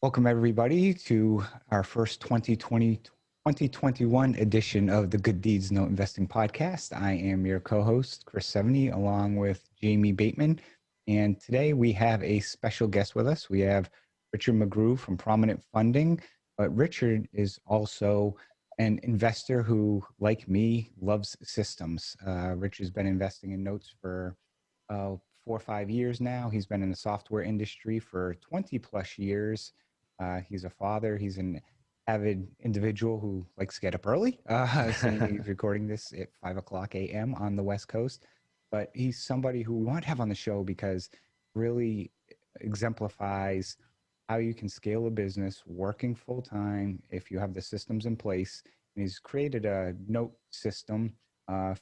Welcome everybody to our first 2021 edition of the Good Deeds Note Investing Podcast. I am your co-host, Chris Seveney, along with Jamie Bateman. And today we have a special guest with us. We have Richard McGrew from Prominent Funding. But Richard is also an investor who, like me, loves systems. Richard's been investing in notes for 4 or 5 years now. He's been in the software industry for 20 plus years. He's a father. He's an avid individual who likes to get up early. So he's recording this at 5 o'clock a.m. on the West Coast. But he's somebody who we want to have on the show because really exemplifies how you can scale a business working full time if you have the systems in place. And he's created a note system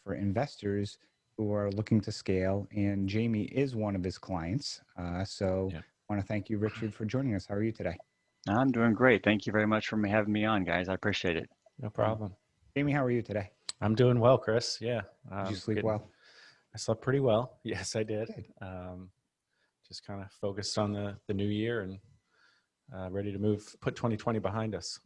for investors who are looking to scale. And Jamie is one of his clients. So I want to thank you, Richard, for joining us. How are you today? I'm doing great. Thank you very much for having me on, guys. I appreciate it. No problem. Jamie, how are you today? I'm doing well, Chris. Yeah. Did you sleep well? I slept pretty well. Yes, I did. Just kind of focused on the new year and ready to put 2020 behind us.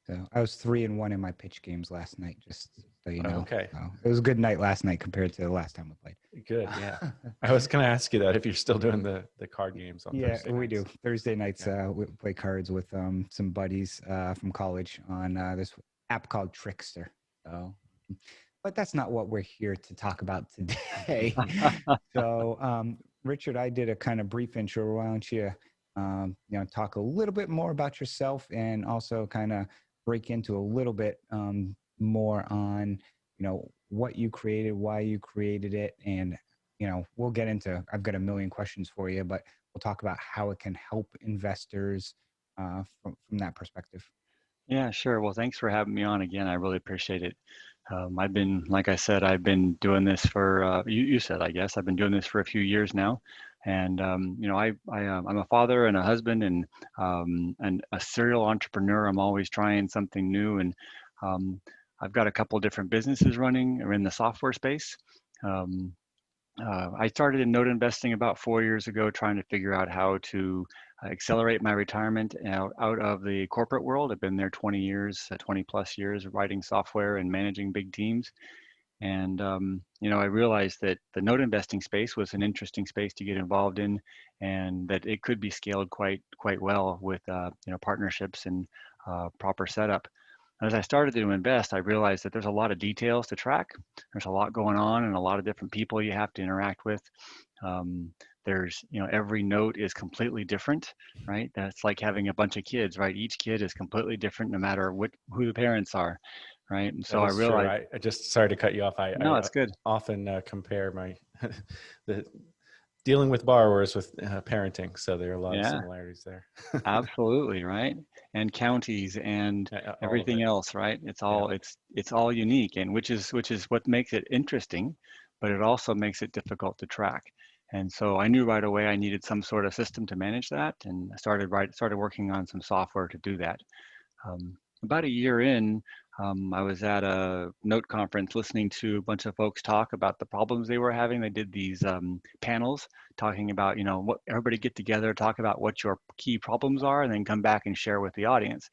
So I was 3-1 in my pitch games last night, just so you know. Okay. So it was a good night last night compared to the last time we played. Good, yeah. I was going to ask you that if you're still doing the card games on Thursday Yeah, we nights. do. Thursday nights, we play cards with some buddies from college on this app called Trickster. So, but that's not what we're here to talk about today. So, Richard, I did a kind of brief intro. Why don't you, talk a little bit more about yourself and also kind of break into a little bit more on, what you created, why you created it. And, we'll get into, I've got a million questions for you, but we'll talk about how it can help investors from that perspective. Yeah, sure. Well, thanks for having me on again. I really appreciate it. Like I said, I've been doing this for, you said, I guess, I've been doing this for a few years now. And, I'm a father and a husband and a serial entrepreneur. I'm always trying something new. And I've got a couple different businesses running in the software space. I started in note investing about 4 years ago, trying to figure out how to accelerate my retirement out of the corporate world. I've been there 20 years, 20 plus years, writing software and managing big teams. And, I realized that the note investing space was an interesting space to get involved in and that it could be scaled quite well with, partnerships and proper setup. As I started to invest, I realized that there's a lot of details to track. There's a lot going on and a lot of different people you have to interact with. There's, every note is completely different, right? That's like having a bunch of kids, right? Each kid is completely different no matter who the parents are, right? And so I realized. I just, sorry to cut you off. No, it's good. Often compare the dealing with borrowers with parenting. So there are a lot of similarities there. Absolutely, right? And counties and everything else, right? It's all unique, and which is what makes it interesting, but it also makes it difficult to track. And so I knew right away I needed some sort of system to manage that, and I started working on some software to do that. About a year in, I was at a note conference listening to a bunch of folks talk about the problems they were having. They did these panels talking about, what everybody get together, talk about what your key problems are, and then come back and share with the audience.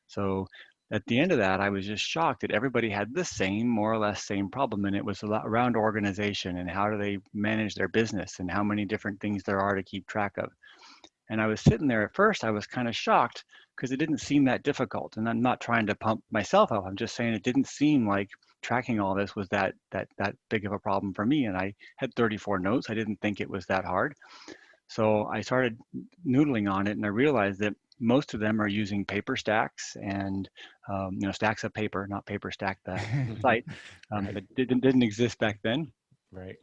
So at the end of that, I was just shocked that everybody had the more or less same problem. And it was around organization and how do they manage their business and how many different things there are to keep track of. And I was sitting there at first, I was kind of shocked because it didn't seem that difficult. And I'm not trying to pump myself up. I'm just saying it didn't seem like tracking all this was that big of a problem for me. And I had 34 notes. I didn't think it was that hard. So I started noodling on it and I realized that most of them are using paper stacks and stacks of paper, not paper stack the site. That didn't exist back then. Right.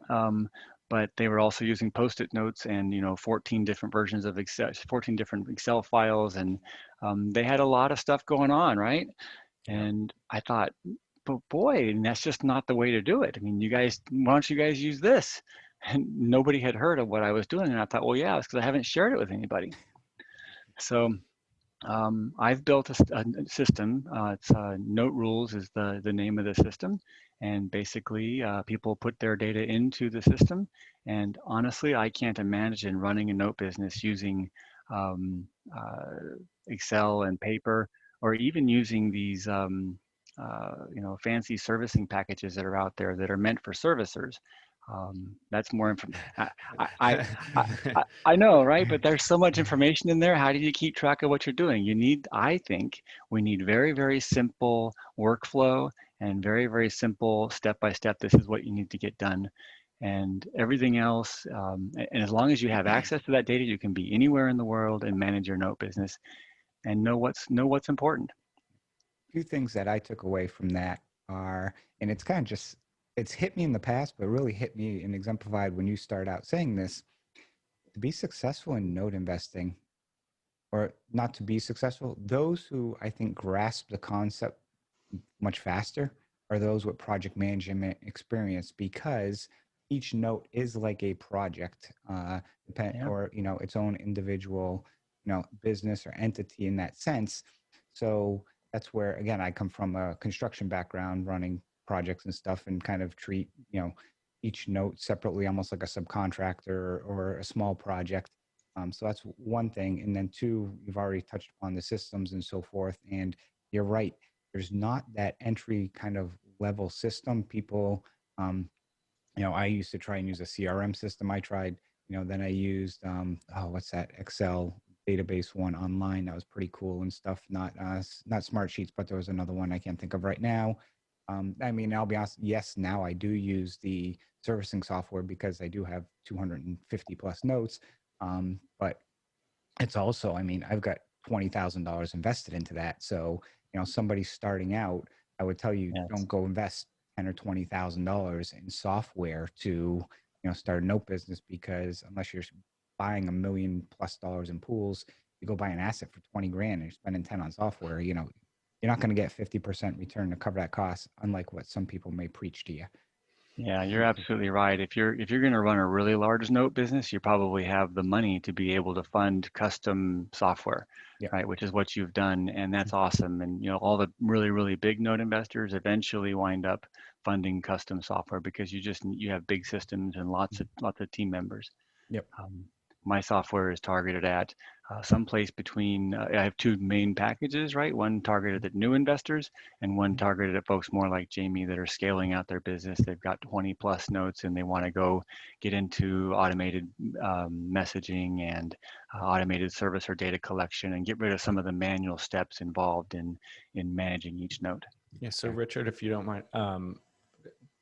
But they were also using Post-it notes and 14 different versions of Excel, 14 different Excel files, and they had a lot of stuff going on, right? Yeah. And I thought, but boy, and that's just not the way to do it. I mean, why don't you guys use this? And nobody had heard of what I was doing, and I thought, well, yeah, it's because I haven't shared it with anybody. So I've built a system. It's NoteRules is the name of the system. And basically, people put their data into the system. And honestly, I can't imagine running a note business using um, Excel and paper, or even using these fancy servicing packages that are out there that are meant for servicers. That's more information. I know, right? But there's so much information in there. How do you keep track of what you're doing? I think we need very, very simple workflow and very, very simple step by step. This is what you need to get done. And everything else, and as long as you have access to that data, you can be anywhere in the world and manage your note business and know what's important. A few things that I took away from that are, and it's kind of just, it's hit me in the past, but really hit me and exemplified when you start out saying this. To be successful in note investing, or not to be successful, those who I think grasp the concept much faster are those with project management experience, because each note is like a project, or its own individual business or entity in that sense. So that's where, again, I come from a construction background, running projects and stuff, and kind of treat each note separately, almost like a subcontractor or a small project. So that's one thing. And then two, you've already touched upon the systems and so forth. And you're right, there's not that entry kind of level system. People, I used to try and use a CRM system. I tried, then I used, what's that, Excel database one online. That was pretty cool and stuff. Not Smart Sheets, but there was another one I can't think of right now. I mean, I'll be honest, yes, now I do use the servicing software because I do have 250 plus notes. But it's also, I mean, I've got $20,000 invested into that. So, somebody starting out, I would tell you, Yes. don't go invest $10,000 or $20,000 in software to, start a note business, because unless you're buying $1 million+ in pools, you go buy an asset for 20 grand and you're spending 10 on software, you're not going to get 50% return to cover that cost, unlike what some people may preach to you. Yeah, you're absolutely right. If you're going to run a really large note business, you probably have the money to be able to fund custom software, Yeah. right? Which is what you've done, and that's awesome. And all the really, really big note investors eventually wind up funding custom software because you have big systems and lots of team members. Yep. My software is targeted at someplace between, I have two main packages, right? One targeted at new investors and one targeted at folks more like Jamie that are scaling out their business. They've got 20+ notes and they want to go get into automated messaging and automated service or data collection and get rid of some of the manual steps involved in managing each note. Yeah. So Richard, if you don't mind,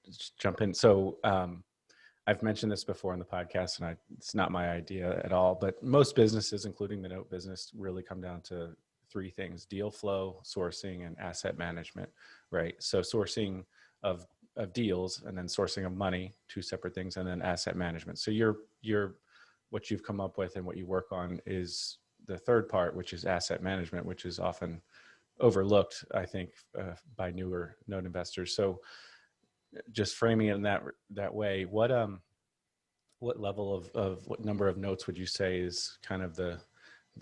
just jump in. So I've mentioned this before in the podcast, and it's not my idea at all, but most businesses, including the note business, really come down to three things: deal flow, sourcing, and asset management, right? So sourcing of deals, and then sourcing of money, two separate things, and then asset management. So what you've come up with and what you work on is the third part, which is asset management, which is often overlooked, I think, by newer note investors. So just framing it in that way, what level of what number of notes would you say is kind of the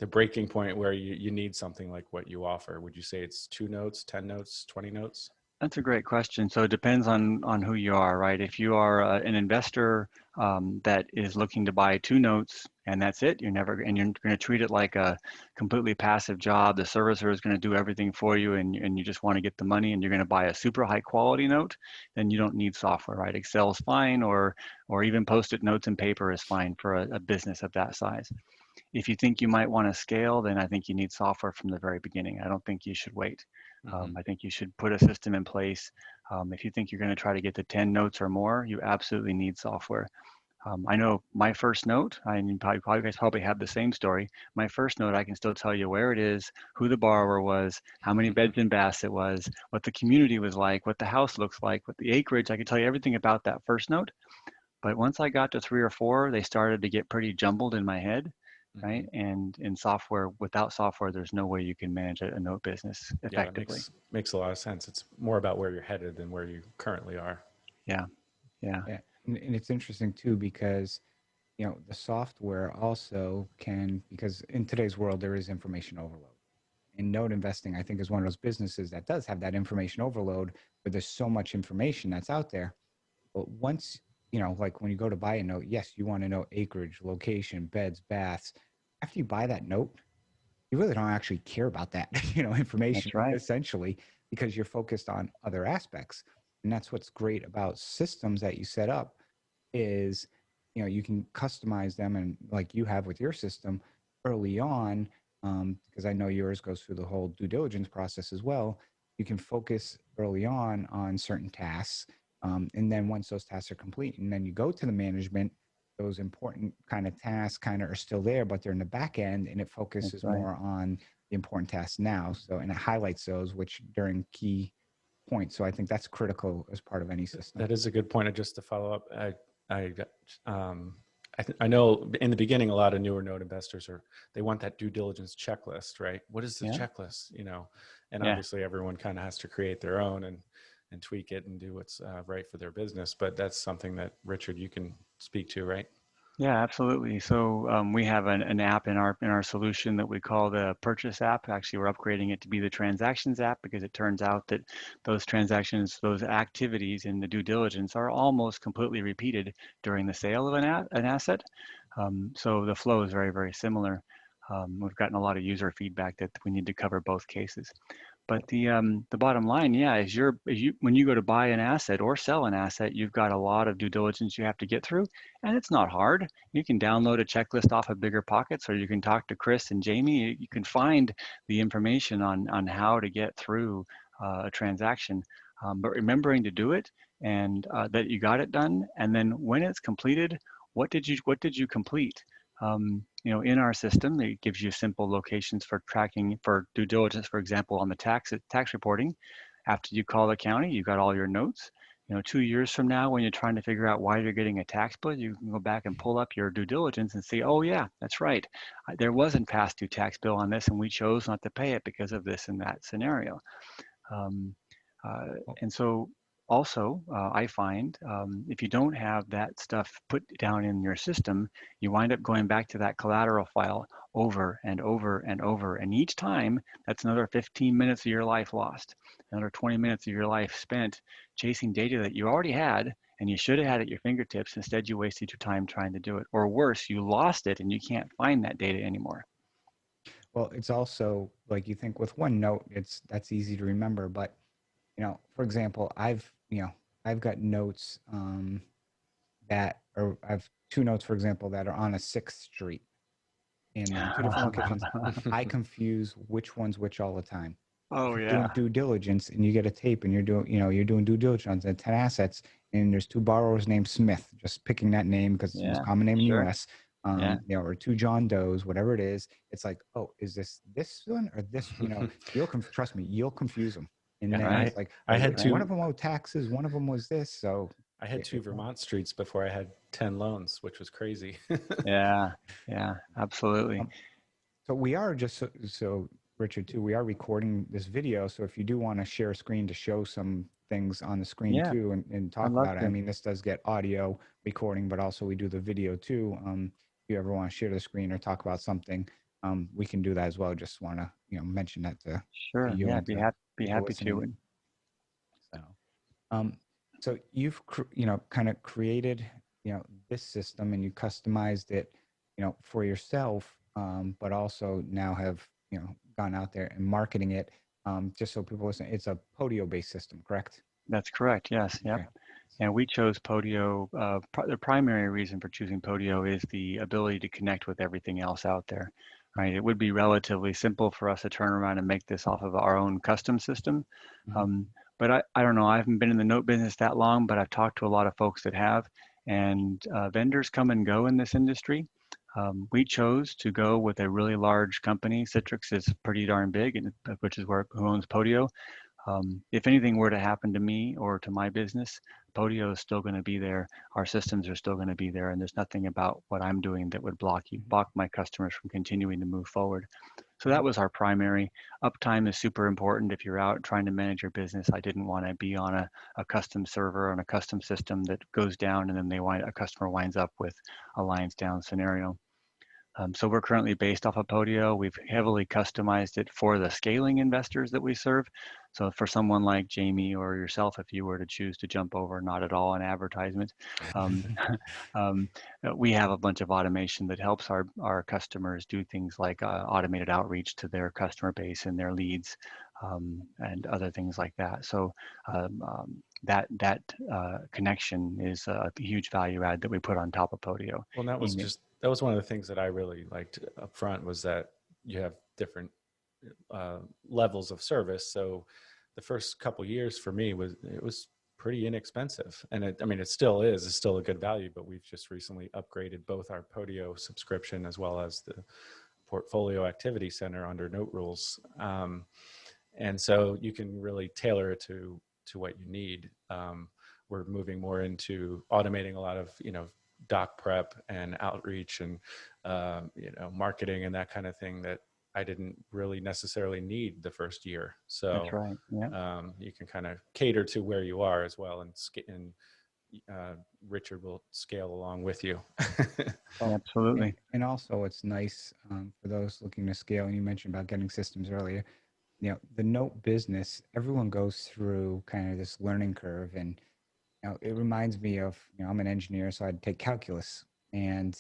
breaking point where you need something like what you offer? Would you say it's 2 notes, 10 notes, 20 notes? That's a great question. So it depends on who you are, right? If you are an investor that is looking to buy 2 notes and that's it, you're going to treat it like a completely passive job. The servicer is going to do everything for you, and you just want to get the money, and you're going to buy a super high quality note, then you don't need software, right? Excel is fine, or even Post-it notes and paper is fine for a business of that size. If you think you might want to scale, then I think you need software from the very beginning. I don't think you should wait. I think you should put a system in place. If you think you're going to try to get to 10 notes or more, you absolutely need software. I know my first note, you guys probably have the same story. My first note, I can still tell you where it is, who the borrower was, how many beds and baths it was, what the community was like, what the house looks like, what the acreage. I can tell you everything about that first note. But once I got to 3 or 4, they started to get pretty jumbled in my head. Right. And in software, without software, there's no way you can manage a note business effectively. Yeah, makes a lot of sense. It's more about where you're headed than where you currently are. Yeah. And it's interesting too, because, the software also because in today's world, there is information overload. And note investing, I think, is one of those businesses that does have that information overload, where there's so much information that's out there. But once, like when you go to buy a note, yes, you want to know acreage, location, beds, baths. after you buy that note, you really don't actually care about that, information That's right. essentially, because you're focused on other aspects. And that's what's great about systems that you set up is, you can customize them, and like you have with your system early on, because I know yours goes through the whole due diligence process as well. You can focus early on certain tasks, and then once those tasks are complete, and then you go to the management, those important kind of tasks kind of are still there, but they're in the back end, and it That's focuses right. more on the important tasks now. So, and it highlights those which during key points. So I think that's critical as part of any system. That is a good point. And just to follow up, I know in the beginning, a lot of newer note investors they want that due diligence checklist, right? What is the checklist, and obviously everyone kind of has to create their own and tweak it and do what's right for their business. But that's something that, Richard, you can speak to, right? Yeah, absolutely. So we have an app in our solution that we call the Purchase app. Actually, we're upgrading it to be the Transactions app because it turns out that those transactions, those activities in the due diligence are almost completely repeated during the sale of an asset. So the flow is very, very similar. We've gotten a lot of user feedback that we need to cover both cases. But the bottom line, is when you go to buy an asset or sell an asset, you've got a lot of due diligence you have to get through, and it's not hard. You can download a checklist off of Bigger Pockets, or you can talk to Chris and Jamie. You can find the information on how to get through a transaction. But remembering to do it, and that you got it done, and then when it's completed, what did you complete? In our system, it gives you simple locations for tracking for due diligence. For example, on the tax reporting, after you call the county, you got all your notes. 2 years from now, when you're trying to figure out why you're getting a tax bill, you can go back and pull up your due diligence and see, oh yeah, that's right, there wasn't past due tax bill on this, and we chose not to pay it because of this and that scenario. And so also, I find if you don't have that stuff put down in your system, you wind up going back to that collateral file over and over and over. And each time, that's another 15 minutes of your life lost, another 20 minutes of your life spent chasing data that you already had and you should have had at your fingertips. Instead, you wasted your time trying to do it. Or worse, you lost it and you can't find that data anymore. Well, it's also like you think with one note, that's easy to remember. But for example, I've got notes that are I've two notes, for example, that are on a 6th Street in two different locations. I confuse which one's which all the time. Oh If you're yeah. doing due diligence and you get a tape and you're doing due diligence on 10 assets and there's 2 borrowers named Smith, just picking that name because it's the most common name in the US. Or 2 John Does, whatever it is. It's like, oh, is this one or this? Trust me, you'll confuse them. And then it's like, I had one of them owed taxes, one of them was this. So I had 2 Vermont streets before I had 10 loans, which was crazy. Yeah, absolutely. So we are so Richard too, we are recording this video. So if you do want to share a screen to show some things on the screen too and talk about it. I mean, this does get audio recording, but also we do the video too. If you ever want to share the screen or talk about something, we can do that as well. Just want to, mention that to you. Yeah, and be happy to. So you've, kind of created, this system and you customized it, for yourself, but also now have, gone out there and marketing it, just so people listen. It's a Podio-based system, correct? That's correct. Yes. Yep. Okay. And we chose Podio. The primary reason for choosing Podio is the ability to connect with everything else out there. Right. It would be relatively simple for us to turn around and make this off of our own custom system. Mm-hmm. But I don't know. I haven't been in the note business that long, but I've talked to a lot of folks that have. And vendors come and go in this industry. We chose to go with a really large company. Citrix is pretty darn big, which is who owns Podio. If anything were to happen to me or to my business, Podio is still going to be there. Our systems are still going to be there, and there's nothing about what I'm doing that would block my customers from continuing to move forward. So that was our primary. Uptime is super important if you're out trying to manage your business. I didn't want to be on a custom server on a custom system that goes down and then a customer winds up with a lines down scenario. So we're currently based off of Podio. We've heavily customized it for the scaling investors that we serve. So for someone like Jamie or yourself, if you were to choose to jump over, not at all an advertisement, um, um, we have a bunch of automation that helps our customers do things like automated outreach to their customer base and their leads, and other things like that. So that connection is a huge value add that we put on top of Podio. Well, that was one of the things that I really liked up front, was that you have different levels of service. So the first couple years for me was pretty inexpensive, and it still is. It's still a good value, but we've just recently upgraded both our Podio subscription as well as the Portfolio Activity Center under NoteRules, and so you can really tailor it to what you need. We're moving more into automating a lot of doc prep and outreach and marketing and that kind of thing that I didn't really necessarily need the first year. So that's right. Yeah. You can kind of cater to where you are as well, and Richard will scale along with you. Absolutely. And also it's nice for those looking to scale, and you mentioned about getting systems earlier. The note business, everyone goes through kind of this learning curve, and it reminds me of, I'm an engineer, so I'd take calculus, and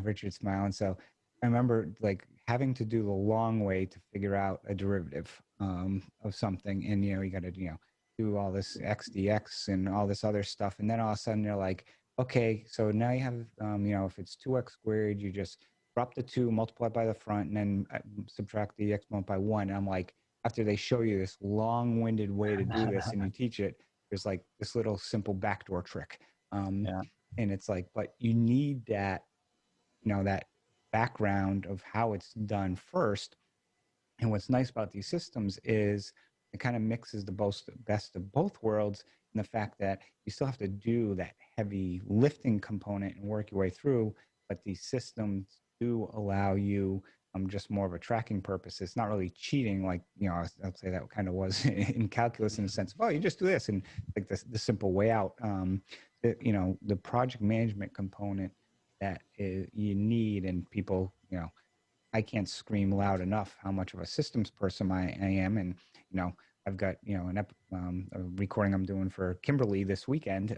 Richard's smiling. So I remember like having to do the long way to figure out a derivative of something, and you got to do all this XDX and all this other stuff, and then all of a sudden you're like, okay, so now you have if it's 2x squared, you just drop the 2, multiply by the front, and then subtract the exponent by 1. And I'm like, after they show you this long-winded way to do this and you teach it, there's like this little simple backdoor trick. And it's like, but you need that, that background of how it's done first. And what's nice about these systems is it kind of mixes the best of both worlds, and the fact that you still have to do that heavy lifting component and work your way through, but these systems do allow you just more of a tracking purpose. It's not really cheating, like I'd say that kind of was in calculus, in the sense of, oh, you just do this, and like the simple way out. The project management component that you need, and people, I can't scream loud enough how much of a systems person I am, and I've got a recording I'm doing for Kimberly this weekend,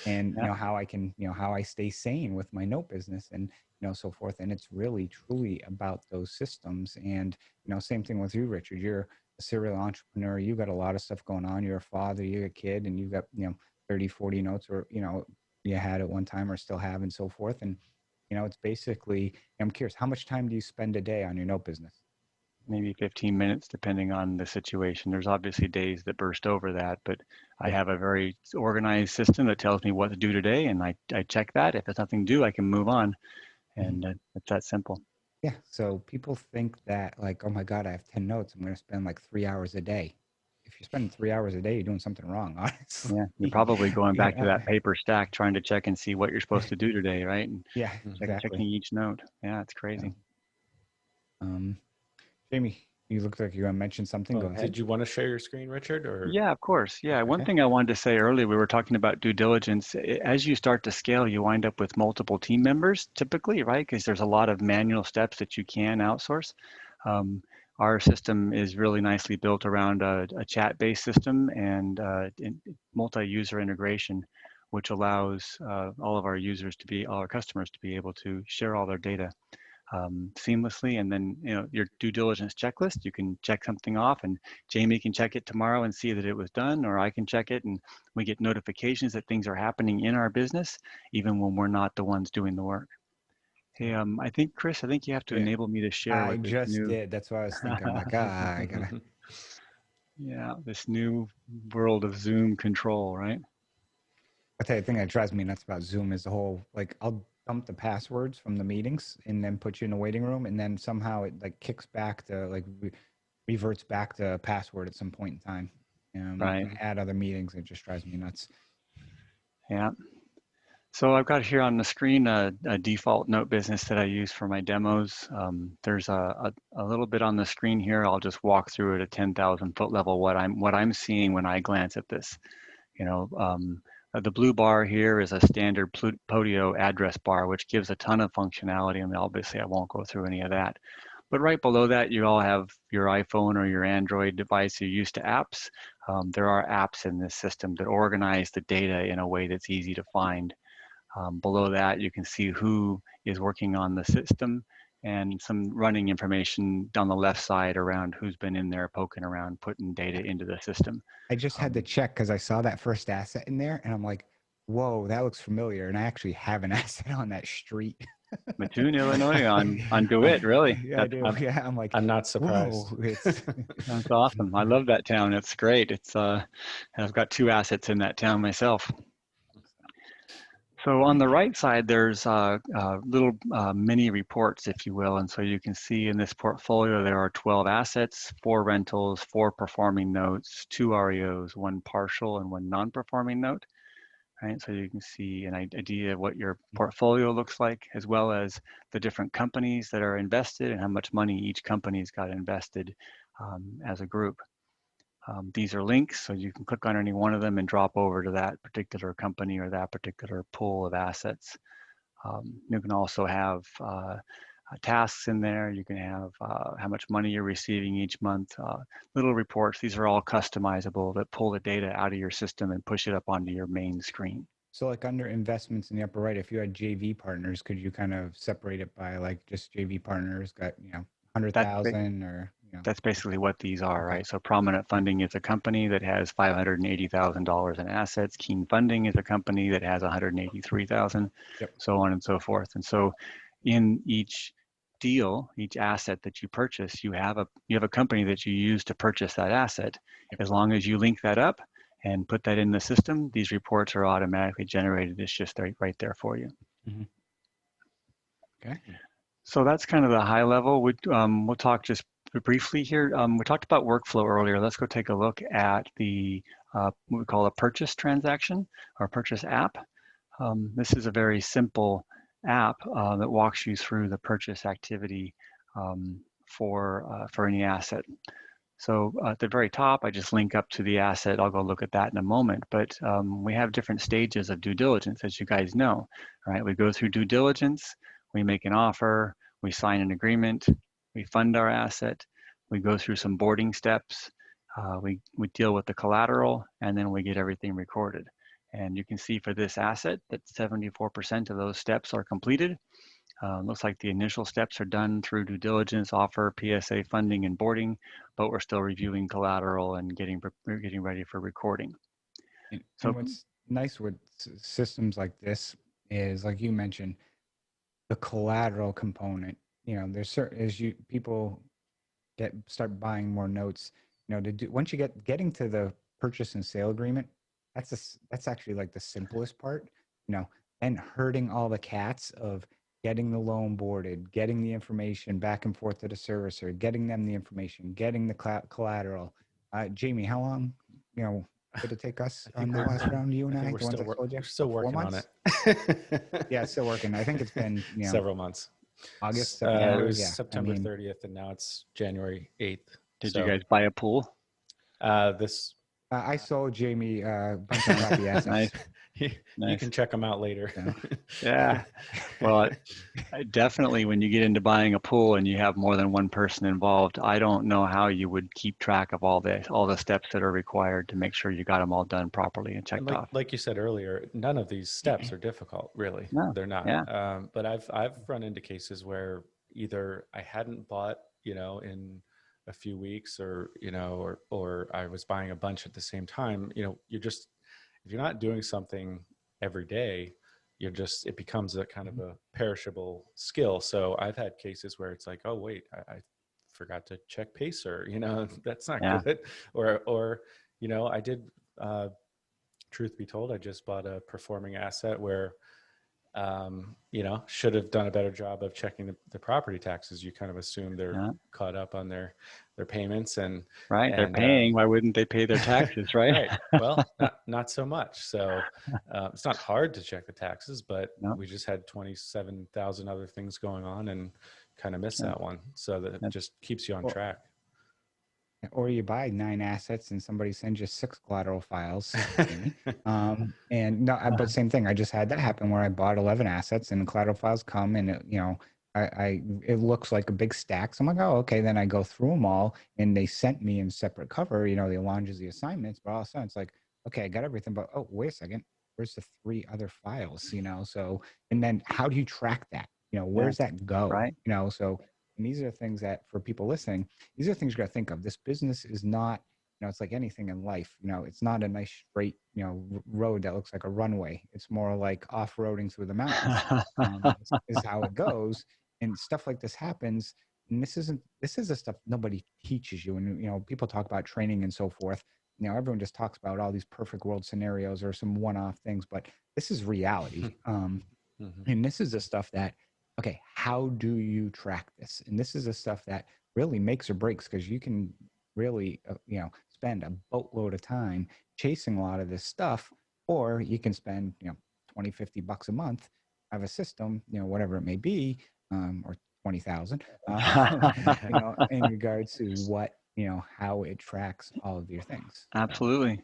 and how I can how I stay sane with my note business, and so forth. And it's really truly about those systems. And same thing with you, Richard. You're a serial entrepreneur. You've got a lot of stuff going on. You're a father. You're a kid, and you've got 30, 40 notes, or you had at one time or still have, and so forth. And it's basically, I'm curious, how much time do you spend a day on your note business? Maybe 15 minutes, depending on the situation. There's obviously days that burst over that, but I have a very organized system that tells me what to do today, and I check that. If there's nothing to do, I can move on, and it's that simple. Yeah. So people think that, like, oh my God, I have 10 notes, I'm going to spend like 3 hours a day. If you're spending 3 hours a day, you're doing something wrong, honestly. Yeah, you're probably going back to that paper stack, trying to check and see what you're supposed to do today, right? And exactly. checking each note. Yeah, it's crazy. Jamie, you look like you're going to mention something. Go ahead. Did you want to share your screen, Richard? Or yeah, of course. Yeah, one thing I wanted to say earlier, we were talking about due diligence. As you start to scale, you wind up with multiple team members, typically, right? Because there's a lot of manual steps that you can outsource. Our system is really nicely built around a chat-based system and multi-user integration, which allows all of our customers to be able to share all their data seamlessly. And then your due diligence checklist, you can check something off, and Jamie can check it tomorrow and see that it was done, or I can check it, and we get notifications that things are happening in our business even when we're not the ones doing the work. Hey, I think, Chris, you have to enable me to share. I just did. That's what I was thinking. I'm like, I gotta. Yeah, this new world of Zoom control, right? I tell you, the thing that drives me nuts about Zoom is the whole, like, I'll dump the passwords from the meetings and then put you in the waiting room, and then somehow it like kicks back to reverts back to password at some point in time. Right. Add other meetings. It just drives me nuts. Yeah. So I've got here on the screen a default note business that I use for my demos. There's a little bit on the screen here. I'll just walk through at a 10,000 foot level what I'm seeing when I glance at this. the blue bar here is a standard Podio address bar, which gives a ton of functionality. I mean, obviously I won't go through any of that. But right below that, you all have your iPhone or your Android device. You're used to apps. There are apps in this system that organize the data in a way that's easy to find. Below that, you can see who is working on the system and some running information down the left side around who's been in there poking around, putting data into the system. I just had to check because I saw that first asset in there and I'm like, whoa, that looks familiar. And I actually have an asset on that street. Mattoon, Illinois on DeWitt, really. Yeah, I do. Yeah, I'm like, I'm not surprised. whoa, it's That's awesome. I love that town. It's great. It's I've got 2 assets in that town myself. So on the right side, there's little mini reports, if you will. And so you can see in this portfolio, there are 12 assets, 4 rentals, 4 performing notes, 2 REOs, 1 partial and 1 non-performing note. Right, so you can see an idea of what your portfolio looks like, as well as the different companies that are invested and how much money each company's got invested as a group. These are links, so you can click on any one of them and drop over to that particular company or that particular pool of assets. You can also have tasks in there. You can have how much money you're receiving each month, little reports. These are all customizable that pull the data out of your system and push it up onto your main screen. so like under investments in the upper right, if you had JV partners, could you kind of separate it by like just JV partners got, 100,000 or, That's basically what these are, right? So Prominent Funding is a company that has $580,000 in assets. Keen Funding is a company that has 183,000, Yep. so on and so forth. And so in each deal, each asset that you purchase, you have a company that you use to purchase that asset. Yep. As long as you link that up and put that in the system, these reports are automatically generated. It's just right there for you. Mm-hmm. Okay. So that's kind of the high level. We'll talk just briefly here. We talked about workflow earlier. Let's go take a look at the what we call a purchase transaction or purchase app. This is a very simple app that walks you through the purchase activity for any asset. So at the very top, I just link up to the asset. I'll go look at that in a moment. But we have different stages of due diligence, as you guys know, right? We go through due diligence. We make an offer, we sign an agreement, we fund our asset, we go through some boarding steps, we deal with the collateral, and then we get everything recorded. And you can see for this asset that 74% of those steps are completed. Looks like the initial steps are done through due diligence, offer, PSA funding, and boarding, but we're still reviewing collateral and getting ready for recording. And what's nice with systems like this is, like you mentioned, the collateral component. There's certain, as people start buying more notes, once you getting to the purchase and sale agreement, that's actually like the simplest part. And herding all the cats of getting the loan boarded, getting the information back and forth to the servicer, getting them the information, getting the collateral. Jamie, how long did it take us on that last round? You and I, the ones I told you, we're still working on it. Yeah, still working. I think it's been several months. August, September. It was September 30th, and now it's January 8th. Did you guys buy a pool? I sold Jamie a bunch of crappy assets. Nice. You can check them out later. Yeah. Well, definitely when you get into buying a pool and you have more than one person involved, I don't know how you would keep track of all the steps that are required to make sure you got them all done properly and checked off. Like you said earlier, none of these steps are difficult, really. No, they're not. Yeah. But I've run into cases where either I hadn't bought, in a few weeks, or I was buying a bunch at the same time. If you're not doing something every day, it becomes a kind of a perishable skill. So I've had cases where it's like, oh wait, I forgot to check Pacer, that's not good. Or I did, truth be told, I just bought a performing asset where should have done a better job of checking the property taxes. You kind of assume they're caught up on their payments, and they're paying. Why wouldn't they pay their taxes, right? Right. Well, not so much. So it's not hard to check the taxes, but we just had 27,000 other things going on and kind of missed that one. So that just keeps you on track. Or you buy 9 assets and somebody sends you 6 collateral files, Jamie. And no, but same thing. I just had that happen where I bought 11 assets and the collateral files come and it looks like a big stack. So I'm like, oh, okay. Then I go through them all and they sent me in separate cover, the allonges, the assignments, but all of a sudden it's like, okay, I got everything, but oh, wait a second. Where's the 3 other files, So, and then how do you track that? Where's that go? Right. So, and these are things that for people listening, these are things you got to think of. This business is not, it's like anything in life. It's not a nice straight, road that looks like a runway. It's more like off-roading through the mountains. Is how it goes, and stuff like this happens. And this is the stuff nobody teaches you. And people talk about training and so forth. Everyone just talks about all these perfect world scenarios or some one-off things, but this is reality. And this is the stuff that, okay, how do you track this? And this is the stuff that really makes or breaks, because you can really, spend a boatload of time chasing a lot of this stuff, or you can spend, 20, $50 a month, have a system, whatever it may be, or 20,000, in regards to what, how it tracks all of your things. Absolutely.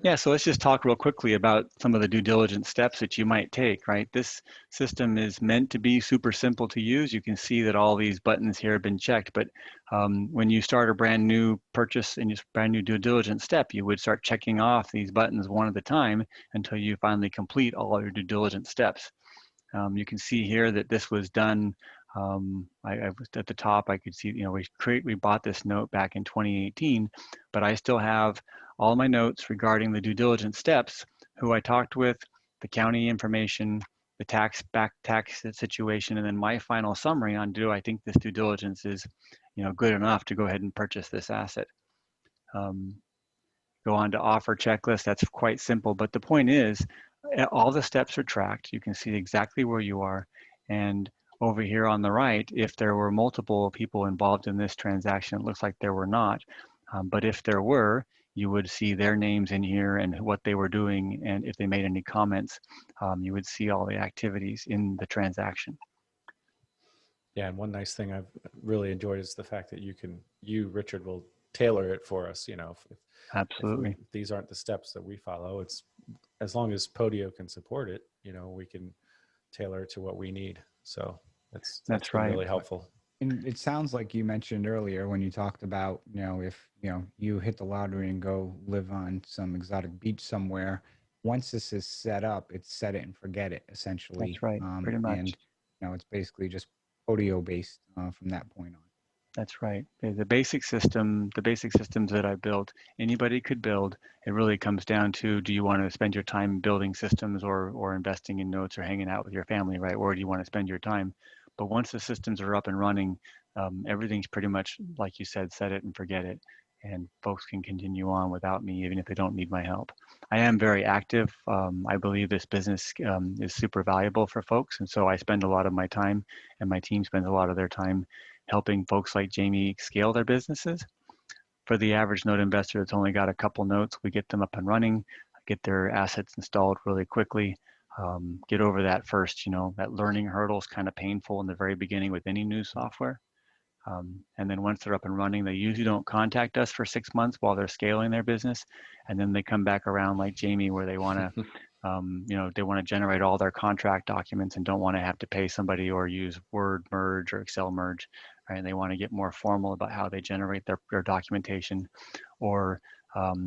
Yeah, so let's just talk real quickly about some of the due diligence steps that you might take, right? This system is meant to be super simple to use. You can see that all these buttons here have been checked, but when you start a brand new purchase and just brand new due diligence step, you would start checking off these buttons one at a time until you finally complete all your due diligence steps. You can see here that this was done. I was at the top. I could see, we bought this note back in 2018, but I still have all my notes regarding the due diligence steps, who I talked with, the county information, the tax situation, and then my final summary on, do I think this due diligence is, good enough to go ahead and purchase this asset. Go on to offer checklist. That's quite simple, but the point is, all the steps are tracked. You can see exactly where you are. And over here on the right, if there were multiple people involved in this transaction, it looks like there were not. But if there were, you would see their names in here and what they were doing. And if they made any comments, you would see all the activities in the transaction. Yeah, and one nice thing I've really enjoyed is the fact that you, Richard, will tailor it for us. Absolutely. If these aren't the steps that we follow, it's as long as Podio can support it, we can tailor it to what we need. So that's right. Really helpful. And it sounds like you mentioned earlier when you talked about, if, you hit the lottery and go live on some exotic beach somewhere, once this is set up, it's set it and forget it, essentially. That's right, pretty much. And, it's basically just Podio-based from that point on. That's right. The basic systems that I built, anybody could build. It really comes down to, do you want to spend your time building systems or investing in notes or hanging out with your family, right? Where do you want to spend your time? But once the systems are up and running, everything's pretty much, like you said, set it and forget it. And folks can continue on without me, even if they don't need my help. I am very active. I believe this business is super valuable for folks. And so I spend a lot of my time, and my team spends a lot of their time helping folks like Jamie scale their businesses. For the average note investor that's only got a couple notes, we get them up and running, get their assets installed really quickly, get over that first, that learning hurdle is kind of painful in the very beginning with any new software. And then once they're up and running, they usually don't contact us for 6 months while they're scaling their business. And then they come back around like Jamie, where they want to, they want to generate all their contract documents and don't want to have to pay somebody or use Word merge or Excel merge, right? And they want to get more formal about how they generate their documentation, or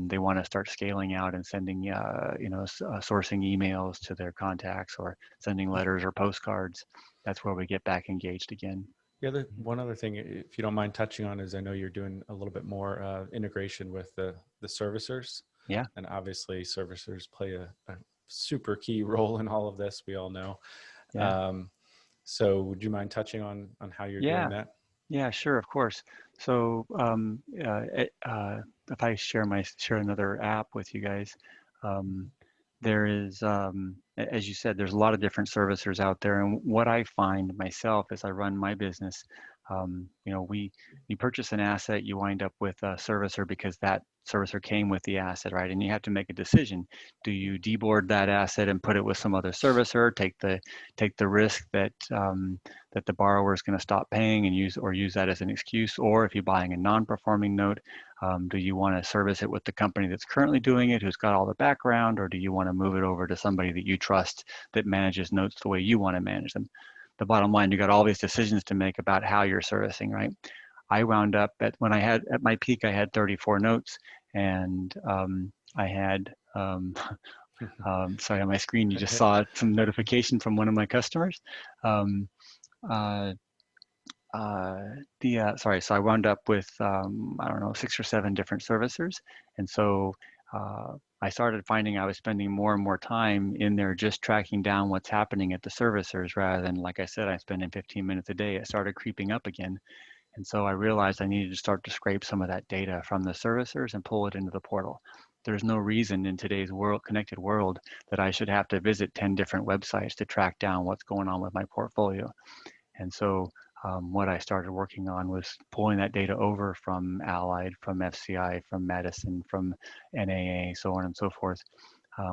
they want to start scaling out and sending, sourcing emails to their contacts or sending letters or postcards. That's where we get back engaged again. Yeah, one other thing, if you don't mind touching on, is I know you're doing a little bit more integration with the servicers. Yeah. And obviously servicers play a super key role in all of this, we all know. Yeah. So would you mind touching on how you're doing that? Yeah, sure, of course. So if I share another app with you guys, there is as you said, there's a lot of different servicers out there. And what I find myself as I run my business, you know, you purchase an asset, you wind up with a servicer because that servicer came with the asset, right? And you have to make a decision. Do you deboard that asset and put it with some other servicer, take the risk that that the borrower is going to stop paying and use that as an excuse? Or if you're buying a non-performing note, do you want to service it with the company that's currently doing it, who's got all the background, or do you want to move it over to somebody that you trust that manages notes the way you want to manage them? The bottom line, you got all these decisions to make about how you're servicing, right? I wound up at my peak, I had 34 notes, and I had sorry, on my screen you just saw some notification from one of my customers. Sorry, so I wound up with I don't know, 6 or 7 different servicers, and so I started finding I was spending more and more time in there just tracking down what's happening at the servicers rather than, like I said, I'm spending 15 minutes a day. It started creeping up again, and so I realized I needed to start to scrape some of that data from the servicers and pull it into the portal. There's no reason in today's connected world that I should have to visit 10 different websites to track down what's going on with my portfolio. And so what I started working on was pulling that data over from Allied, from FCI, from Madison, from NAA, so on and so forth.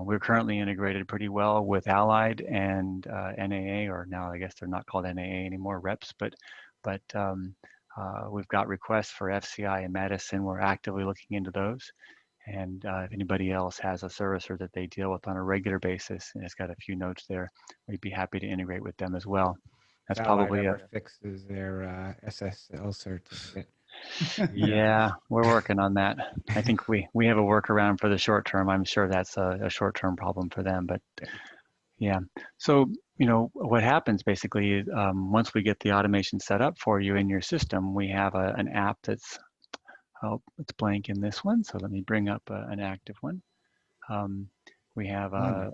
We're currently integrated pretty well with Allied and NAA, or now I guess they're not called NAA anymore, reps, but we've got requests for FCI and Madison. We're actively looking into those. And if anybody else has a servicer that they deal with on a regular basis and has got a few notes there, we'd be happy to integrate with them as well. That's probably fixes their SSL certificate. Yeah, we're working on that. I think we have a workaround for the short term. I'm sure that's a short-term problem for them, but yeah. So, you know, what happens basically is once we get the automation set up for you in your system, we have an app that's, oh, it's blank in this one. So let me bring up an active one. We have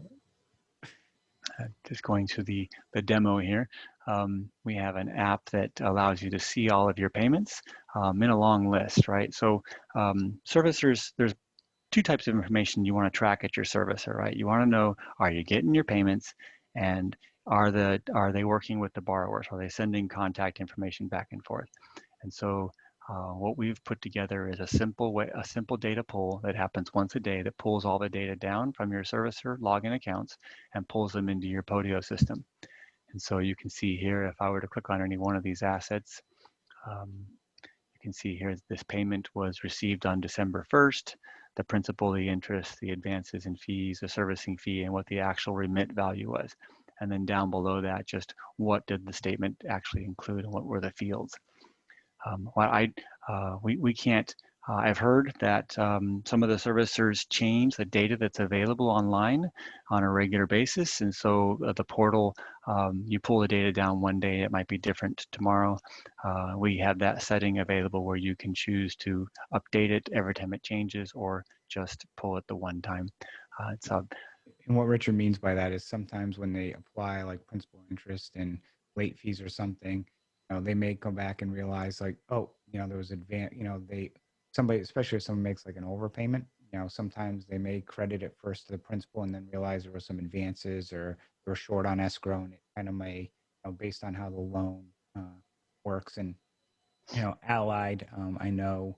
just going to the demo here. We have an app that allows you to see all of your payments in a long list, right? So servicers, there's 2 types of information you want to track at your servicer, right? You want to know, are you getting your payments, and are they working with the borrowers? Are they sending contact information back and forth? And so what we've put together is a simple data pull that happens once a day that pulls all the data down from your servicer login accounts and pulls them into your Podio system. And so you can see here, if I were to click on any one of these assets, you can see here this payment was received on December 1st, the principal, the interest, the advances and fees, the servicing fee, and what the actual remit value was. And then down below that, just what did the statement actually include and what were the fields. We can't, I've heard that some of the servicers change the data that's available online on a regular basis. And so the portal, you pull the data down one day, it might be different tomorrow. We have that setting available where you can choose to update it every time it changes or just pull it the one time. And what Richard means by that is sometimes when they apply like principal interest and late fees or something, you know, they may come back and realize like, oh, you know, there was somebody, especially if someone makes like an overpayment, you know, sometimes they may credit it first to the principal and then realize there was some advances or they were short on escrow, and it kind of may, you know, based on how the loan works. And, you know, Allied, I know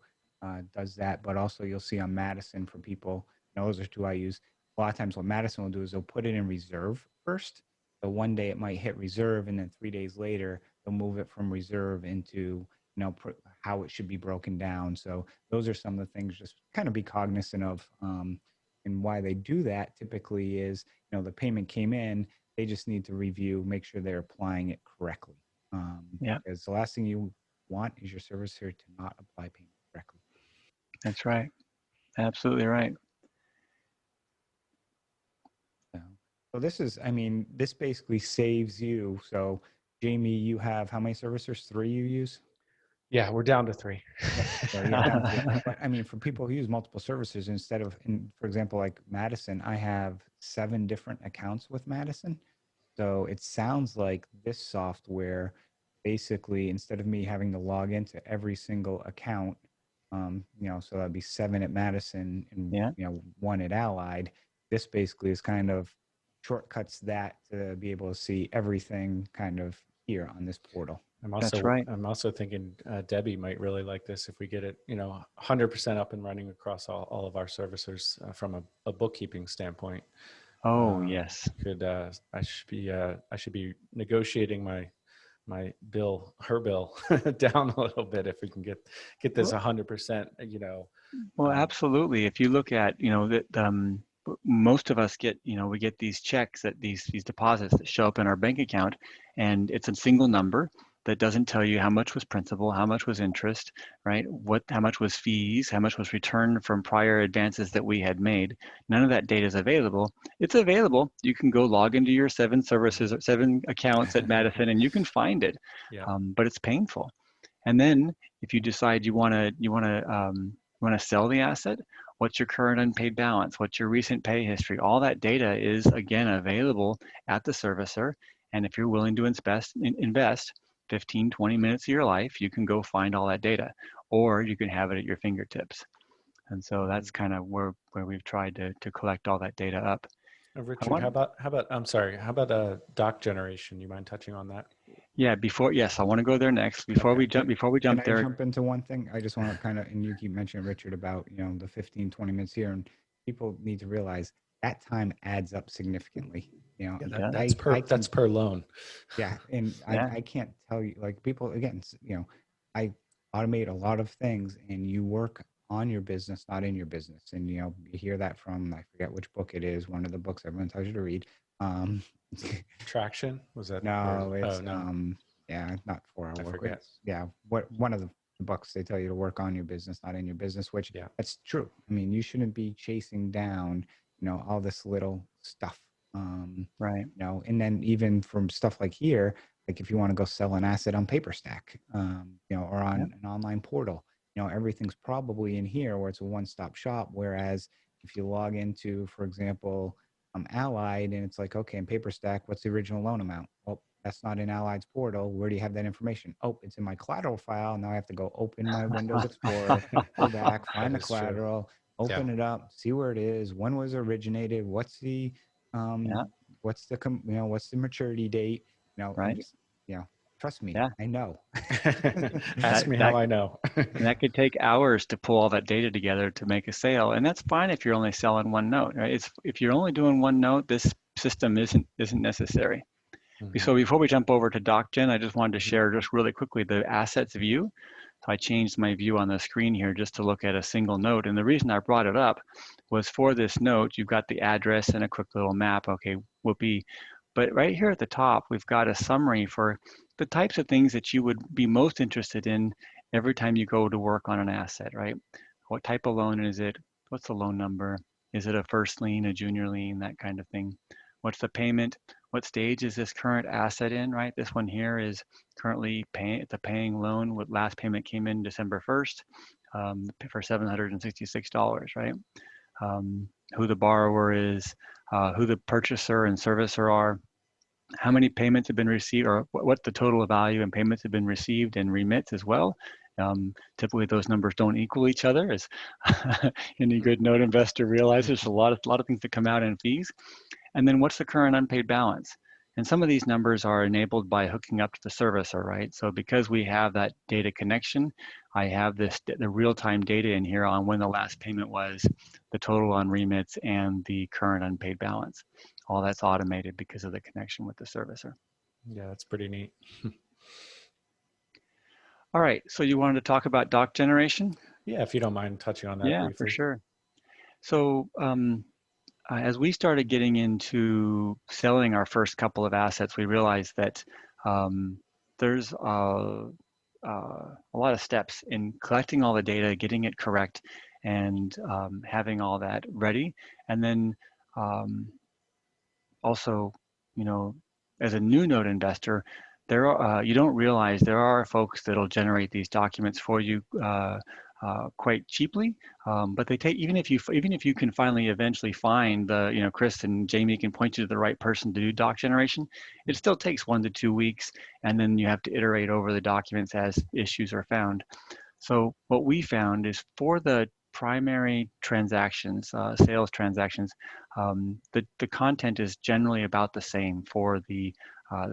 does that, but also you'll see on Madison for people, you know, those are 2 I use. A lot of times what Madison will do is they'll put it in reserve first. So one day it might hit reserve, and then 3 days later they'll move it from reserve into, you know, how it should be broken down. So those are some of the things just kind of be cognizant of. And why they do that typically is, you know, the payment came in, they just need to review, make sure they're applying it correctly. Yeah. Because the last thing you want is your servicer to not apply payment correctly. That's right. Absolutely right. So this is, I mean, this basically saves you. So Jamie, you have how many servicers? 3 you use? Yeah, we're down to 3. So yeah, down to 3. But I mean, for people who use multiple services, instead of, for example, like Madison, I have 7 different accounts with Madison. So it sounds like this software, basically, instead of me having to log into every single account, you know, so that'd be 7 at Madison and, you know, 1 at Allied. This basically is kind of shortcuts that to be able to see everything kind of here on this portal. That's right. I'm also thinking Debbie might really like this if we get it, 100% up and running across all of our servicers from a bookkeeping standpoint. Oh, yes. I should be negotiating my bill, her bill down a little bit if we can get this 100%, Well, absolutely. If you look at, that most of us get, we get these checks, that these deposits that show up in our bank account, and it's a single number that doesn't tell you how much was principal, how much was interest, right? How much was fees, how much was returned from prior advances that we had made. None of that data is available. It's available. You can go log into your 7 services or 7 accounts at Madison, and you can find it. Yeah. But it's painful. And then if you decide you want to sell the asset, what's your current unpaid balance? What's your recent pay history? All that data is, again, available at the servicer. And if you're willing to invest 15, 20 minutes of your life, you can go find all that data, or you can have it at your fingertips. And so that's kind of where we've tried to collect all that data up. Richard, how about doc generation? You mind touching on that? Yeah, I want to go there next. Before we jump Can there. I jump into one thing? I just want to kind of, and you keep mentioning, Richard, about, the 15, 20 minutes here, and people need to realize that time adds up significantly. That's per loan. Yeah. And I can't tell you, like, people, again, I automate a lot of things, and you work on your business, not in your business. And, you hear that from, I forget which book it is, one of the books everyone tells you to read. Traction, was that? No, it's not 4 Hour I Work forget. Week. One of the books, they tell you to work on your business, not in your business, which that's true. I mean, you shouldn't be chasing down, all this little stuff. Right. And then even from stuff like here, like if you want to go sell an asset on PaperStack, or on an online portal, everything's probably in here where it's a one-stop shop. Whereas if you log into, for example, Allied, and it's like, okay, in PaperStack, what's the original loan amount? Well, that's not in Allied's portal. Where do you have that information? Oh, it's in my collateral file. Now I have to go open my Windows Explorer, go back, find the collateral, open it up, see where it is, when was it originated, what's the what's the maturity date, right. Trust me, Yeah. I know. Ask me how I know. And that could take hours to pull all that data together to make a sale, and that's fine if you're only selling one note. Right? If you're only doing one note, this system isn't necessary. Mm-hmm. So before we jump over to DocGen, I just wanted to share just really quickly the assets view. So I changed my view on the screen here just to look at a single note, and the reason I brought it up was for this note, you've got the address and a quick little map. Okay, whoopee. But right here at the top, we've got a summary for the types of things that you would be most interested in every time you go to work on an asset, right? What type of loan is it? What's the loan number? Is it a first lien, a junior lien, that kind of thing? What's the payment? What stage is this current asset in, right? This one here is currently it's a paying loan. What last payment came in December 1st for $766, right? Who the borrower is, who the purchaser and servicer are, how many payments have been received, or what the total value and payments have been received and remits as well. Typically those numbers don't equal each other, as any good note investor realizes. There's a lot of things that come out in fees. And then what's the current unpaid balance? And some of these numbers are enabled by hooking up to the servicer, right? So because we have that data connection, I have the real-time data in here on when the last payment was, the total on remits, and the current unpaid balance. All that's automated because of the connection with the servicer. Yeah, that's pretty neat. All right, so you wanted to talk about doc generation? Yeah, if you don't mind touching on that briefly. For sure. So as we started getting into selling our first couple of assets, we realized that there's a lot of steps in collecting all the data, getting it correct, and having all that ready. And then also, as a new note investor, you don't realize there are folks that'll generate these documents for you quite cheaply, but they take, even if you can finally eventually find the, Chris and Jamie can point you to the right person to do doc generation, it still takes 1 to 2 weeks, and then you have to iterate over the documents as issues are found. So what we found is for the primary transactions, sales transactions, the content is generally about the same for the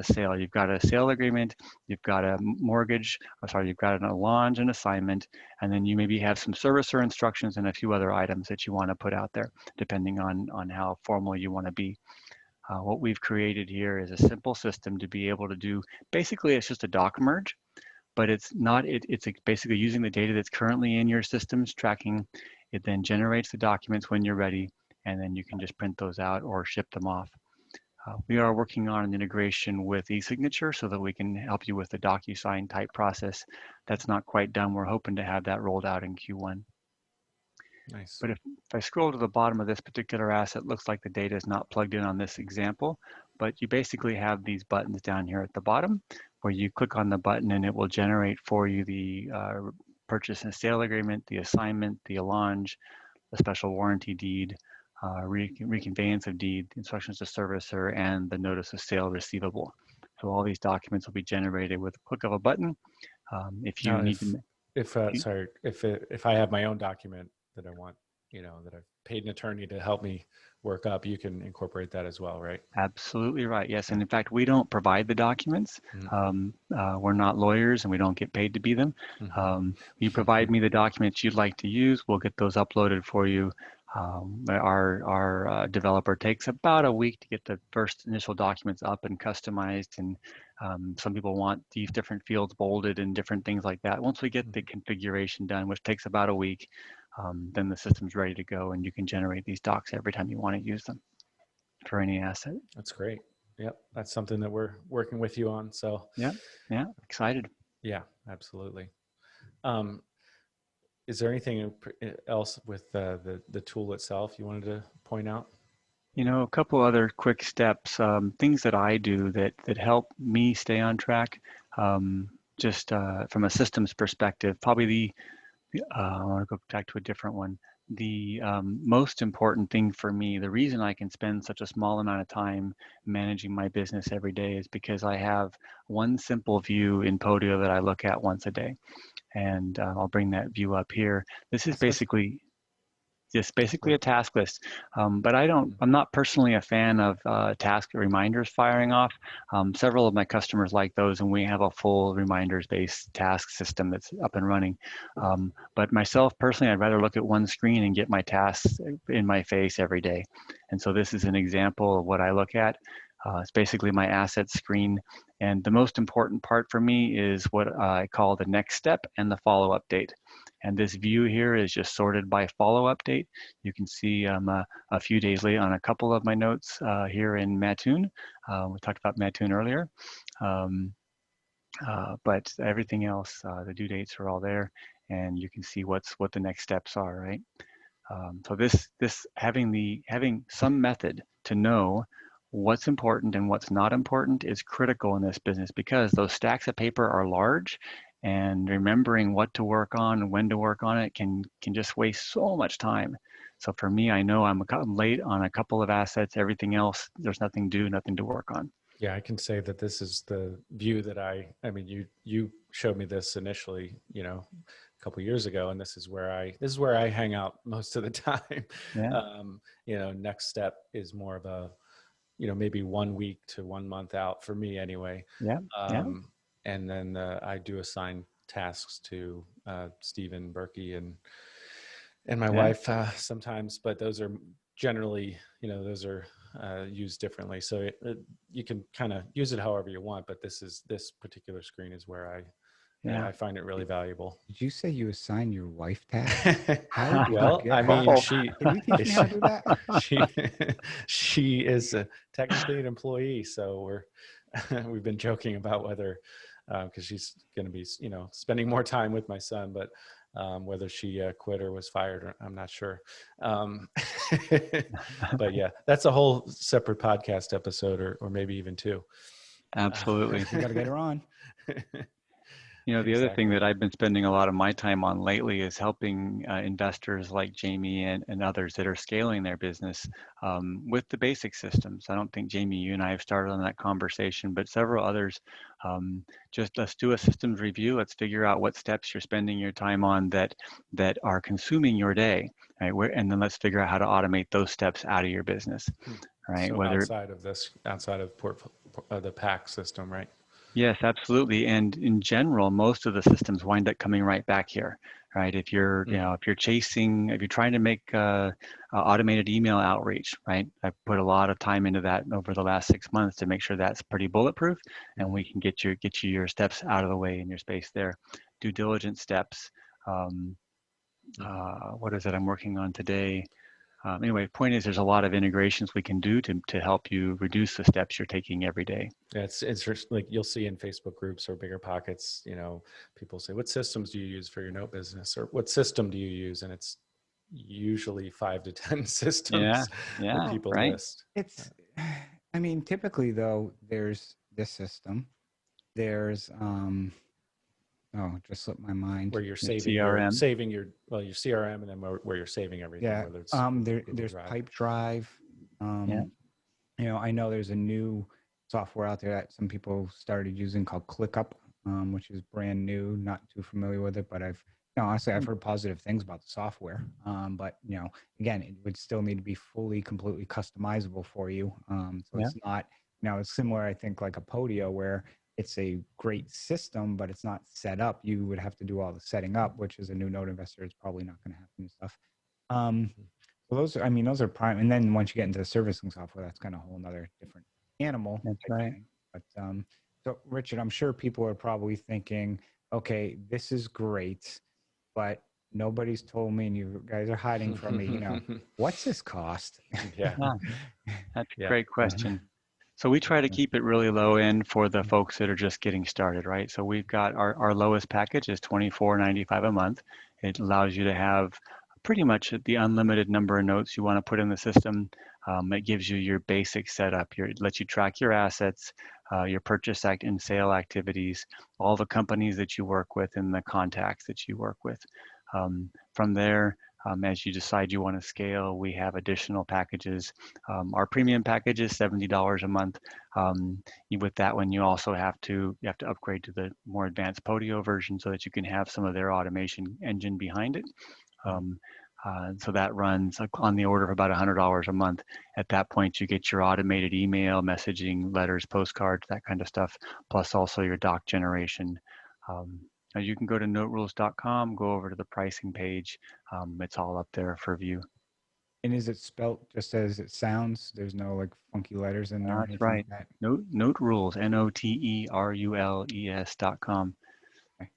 sale. You've got a sale agreement, you've got a mortgage, you've got an allonge, an assignment, and then you maybe have some servicer instructions and a few other items that you want to put out there, depending on how formal you want to be. What we've created here is a simple system to be able to do, basically it's just a doc merge, but it's not, it's basically using the data that's currently in your systems, tracking, it then generates the documents when you're ready, and then you can just print those out or ship them off. We are working on an integration with e-signature so that we can help you with the DocuSign type process. That's not quite done. We're hoping to have that rolled out in Q1. Nice. But if I scroll to the bottom of this particular asset, looks like the data is not plugged in on this example, but you basically have these buttons down here at the bottom where you click on the button and it will generate for you the purchase and sale agreement, the assignment, the allonge, the special warranty deed, reconveyance of deed, instructions to servicer, and the notice of sale receivable. So all these documents will be generated with a click of a button. If you now, need to, if I have my own document that I want, that I've paid an attorney to help me work up, you can incorporate that as well, right? Absolutely right. Yes, and in fact, we don't provide the documents. We're not lawyers, and we don't get paid to be them. You provide me the documents you'd like to use. We'll get those uploaded for you. Our developer takes about a week to get the first initial documents up and customized, and some people want these different fields bolded and different things like that. Once we get the configuration done, which takes about a week, then the system's ready to go, and you can generate these docs every time you want to use them for any asset. That's great. Yep, that's something that we're working with you on. So yeah, excited. Yeah, absolutely. Is there anything else with the tool itself you wanted to point out? A couple other quick steps, things that I do that help me stay on track. Just from a systems perspective, probably I want to go back to a different one. The most important thing for me, the reason I can spend such a small amount of time managing my business every day is because I have one simple view in Podio that I look at once a day. And I'll bring that view up here. This is basically a task list, but I'm not personally a fan of task reminders firing off. Several of my customers like those, and we have a full reminders-based task system that's up and running. But myself personally, I'd rather look at one screen and get my tasks in my face every day. And so this is an example of what I look at. It's basically my asset screen. And the most important part for me is what I call the next step and the follow-up date. And this view here is just sorted by follow-up date. You can see a few days late on a couple of my notes here in Mattoon. We talked about Mattoon earlier. But everything else, the due dates are all there, and you can see what the next steps are, right? So this having some method to know what's important and what's not important is critical in this business, because those stacks of paper are large, and remembering what to work on and when to work on it can just waste so much time. So for me, I know I'm late on a couple of assets. Everything else, there's nothing to work on. Yeah, I can say that this is the view that I mean, you showed me this initially, a couple of years ago, and this is where I hang out most of the time. Yeah. Next step is more of a, maybe 1 week to 1 month out for me anyway. Yeah. And then I do assign tasks to Stephen Berkey and my wife sometimes, but those are generally, those are used differently. So you can kind of use it however you want, but this particular screen is where I find it really valuable. Did you say you assign your wife tasks? Well, I mean, can you teach me how to do that? She is technically an employee, so we've been joking about whether, because she's going to be, spending more time with my son, but whether she quit or was fired, I'm not sure. But yeah, that's a whole separate podcast episode, or maybe even two. Absolutely. You got to get her on. You know, the other thing Exactly. that I've been spending a lot of my time on lately is helping investors like Jamie and others that are scaling their business with the basic systems. I don't think, Jamie, you and I have started on that conversation, but several others. Just let's do a systems review. Let's figure out what steps you're spending your time on that are consuming your day, right? And then let's figure out how to automate those steps out of your business, right? So Whether outside of the PAC system, right? Yes, absolutely. And in general, most of the systems wind up coming right back here, right? If you're, if you're trying to make automated email outreach, right? I've put a lot of time into that over the last 6 months to make sure that's pretty bulletproof, and we can get you your steps out of the way in your space there. Due diligence steps. What is it I'm working on today? Anyway, point is there's a lot of integrations we can do to help you reduce the steps you're taking every day. Yeah, it's just like you'll see in Facebook groups or bigger pockets, people say, what systems do you use for your note business, or what system do you use? And it's usually 5 to 10 systems that people right. list. I mean, typically though, there's this system. There's just slipped my mind. Where you're CRM. your CRM, and then where you're saving everything. Yeah. Whether it's there's Drive. Pipe Drive. I know there's a new software out there that some people started using called ClickUp, which is brand new. Not too familiar with it, but honestly, I've heard positive things about the software. But again, it would still need to be completely customizable for you. It's not, it's similar, I think, like a Podio, where it's a great system, but it's not set up. You would have to do all the setting up, which is a new note investor, it's probably not going to happen and stuff. So those are prime. And then once you get into the servicing software, that's kind of a whole nother different animal. That's right. Thing. But so Richard, I'm sure people are probably thinking, okay, this is great, but nobody's told me, and you guys are hiding from me, what's this cost? Yeah. That's a great question. So we try to keep it really low end for the folks that are just getting started, right? So we've got our lowest package is $24.95 a month. It allows you to have pretty much the unlimited number of notes you want to put in the system. It gives you your basic setup. It lets you track your assets, your purchase and sale activities, all the companies that you work with, and the contacts that you work with. From there, as you decide you want to scale, we have additional packages. Our premium package is $70 a month. With that one, you also have to upgrade to the more advanced Podio version so that you can have some of their automation engine behind it. So that runs on the order of about $100 a month. At that point, you get your automated email, messaging, letters, postcards, that kind of stuff, plus also your doc generation. You can go to NoteRules.com, go over to the pricing page. It's all up there for view. And is it spelt just as it sounds? There's no like funky letters in there? That's right. Like that? NoteRules, NoteRules.com. Okay.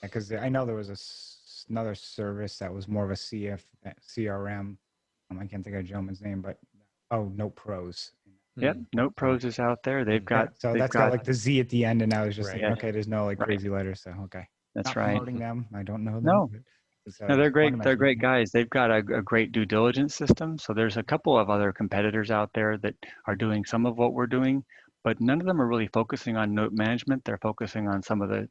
Because I know there was another service that was more of a CRM. I can't think of a gentleman's name, but Note Pros. Yep, Note Pros is out there. They've got that's got like the Z at the end, and I was just thinking, okay, there's no like crazy letters, so okay. That's Not right. promoting them. I don't know them. No. No, they're great. They're great guys. They've got a great due diligence system. So there's a couple of other competitors out there that are doing some of what we're doing, but none of them are really focusing on note management. They're focusing on some of the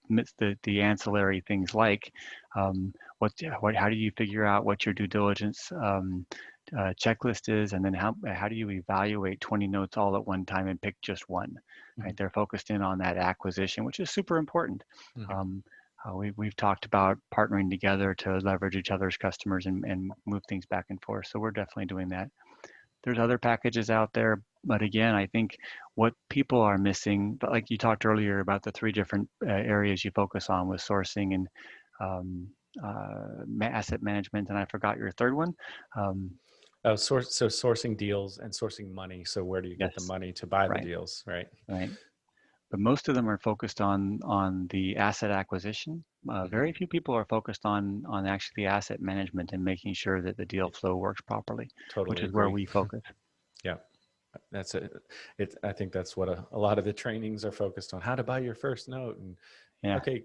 ancillary things like how do you figure out what your due diligence checklist is, and then how do you evaluate 20 notes all at one time and pick just one, right? They're focused in on that acquisition, which is super important. We've talked about partnering together to leverage each other's customers and move things back and forth. So we're definitely doing that. There's other packages out there, but again, I think what people are missing, but like you talked earlier about the 3 different areas you focus on with sourcing and asset management, and I forgot your third one. Sourcing deals and sourcing money. So where do you get the money to buy the deals, right? Right. But most of them are focused on the asset acquisition. Very few people are focused on actually asset management and making sure that the deal flow works properly, totally which is agree. where we focus. Yeah, that's it. I think that's what a lot of the trainings are focused on: how to buy your first note. And okay,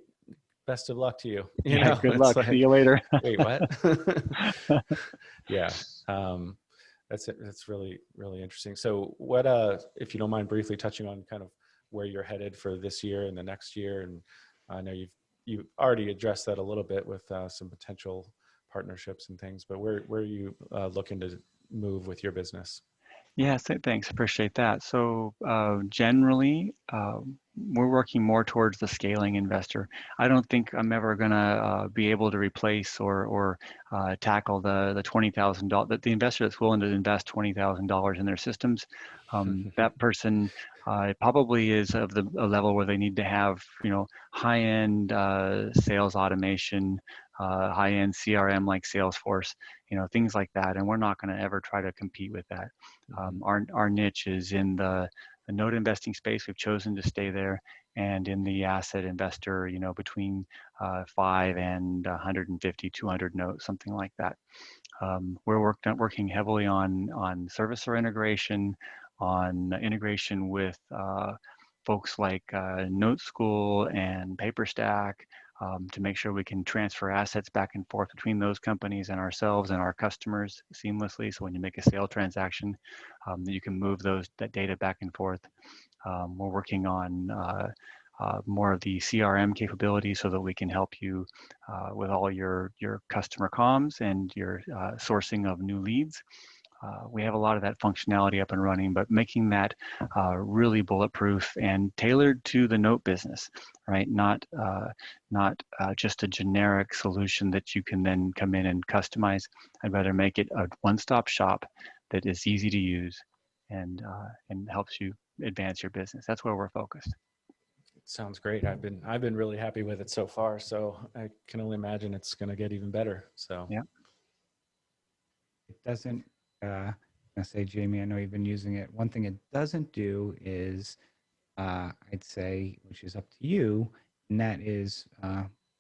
best of luck to you. Good luck. See you later. Wait, what? Yeah. That's it. That's really, really interesting. So what, if you don't mind briefly touching on kind of where you're headed for this year and the next year, and I know you already addressed that a little bit with some potential partnerships and things, but where are you looking to move with your business? Yeah, thanks. Appreciate that. So generally, we're working more towards the scaling investor. I don't think I'm ever going to be able to replace or tackle the $20,000, the investor that's willing to invest $20,000 in their systems. That person probably is of a level where they need to have, high-end sales automation, high-end CRM like Salesforce, things like that. And we're not going to ever try to compete with that. Our niche is in the note investing space. We've chosen to stay there, and in the asset investor, between 5 and 150, 200 notes, something like that. We're working heavily on servicer integration, on integration with folks like Note School and PaperStack, to make sure we can transfer assets back and forth between those companies and ourselves and our customers seamlessly. So when you make a sale transaction, you can move that data back and forth. We're working on more of the CRM capabilities so that we can help you with all your customer comms and your sourcing of new leads. We have a lot of that functionality up and running, but making that really bulletproof and tailored to the note business, right? Not just a generic solution that you can then come in and customize. I'd rather make it a one-stop shop that is easy to use and helps you advance your business. That's where we're focused. Sounds great. I've been really happy with it so far. So I can only imagine it's going to get even better. So yeah, it doesn't. I say, Jamie, I know you've been using it. One thing it doesn't do is, I'd say, which is up to you, and that is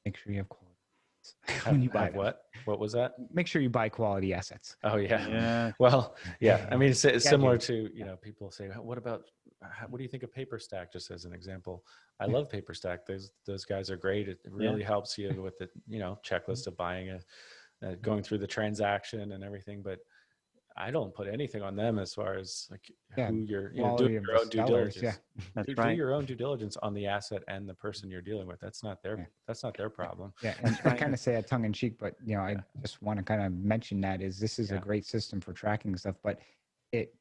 make sure you have quality. When you buy what? What was that? Make sure you buy quality assets. Oh yeah. Yeah. Well, yeah. I mean, it's similar Jamie. to, people say, what do you think of PaperStack? Just as an example, I love PaperStack. Those guys are great. It really helps you with the, checklist of buying going through the transaction and everything. But I don't put anything on them as far as who you're, doing your own due diligence. Yeah, that's right. Do your own due diligence on the asset and the person you're dealing with. That's not their problem. Yeah, and I kind of say that tongue in cheek, but I just want to kind of mention that this is a great system for tracking stuff, but it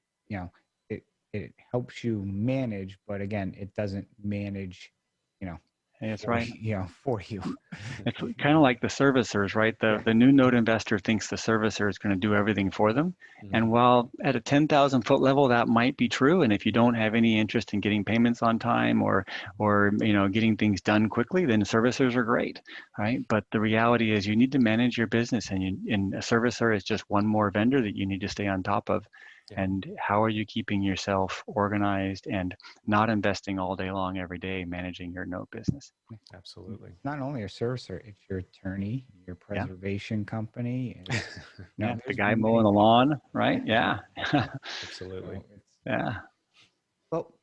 helps you manage, but again, it doesn't manage, That's for, right. For you. It's kind of like the servicers, right? The new note investor thinks the servicer is going to do everything for them. Mm-hmm. And while at a 10,000-foot level, that might be true. And if you don't have any interest in getting payments on time or getting things done quickly, then servicers are great, right? But the reality is you need to manage your business, and a servicer is just one more vendor that you need to stay on top of. Yeah. And how are you keeping yourself organized and not investing all day long every day managing your note business? Absolutely. Not only your servicer, it's your attorney, your preservation company. The guy mowing the lawn, right? Yeah. Absolutely. Yeah. Well,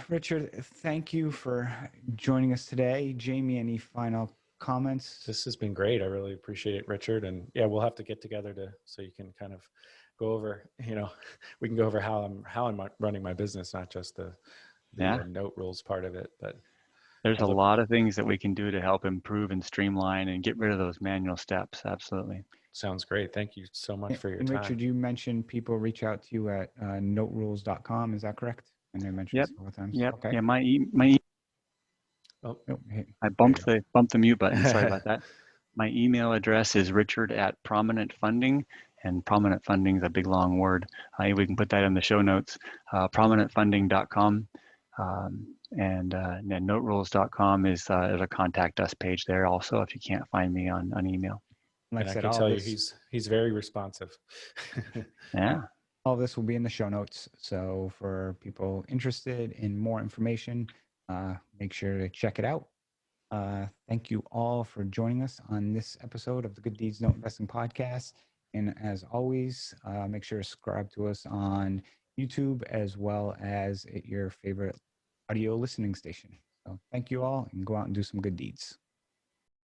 Richard, thank you for joining us today. Jamie, any final comments? This has been great. I really appreciate it, Richard. And we'll have to get together so you can kind of go over, we can go over how I'm running my business, not just the NoteRules part of it, but there's a lot of things that we can do to help improve and streamline and get rid of those manual steps. Absolutely. Sounds great. Thank you so much for your time. Richard, you mentioned people reach out to you at NoteRules.com. Is that correct? And I mentioned this a couple of times. Yep. Okay. Yeah. My hey, I bumped the mute button. Sorry about that. My email address is richard@Prominent Funding, and Prominent Funding is a big long word. We can put that in the show notes. ProminentFunding.com, and NoteRules.com is a contact us page there also if you can't find me on email. Like I can tell you, he's very responsive. Yeah. All this will be in the show notes. So for people interested in more information, make sure to check it out. Thank you all for joining us on this episode of the Good Deeds Note Investing Podcast. And as always, make sure to subscribe to us on YouTube as well as at your favorite audio listening station. So thank you all, and go out and do some good deeds.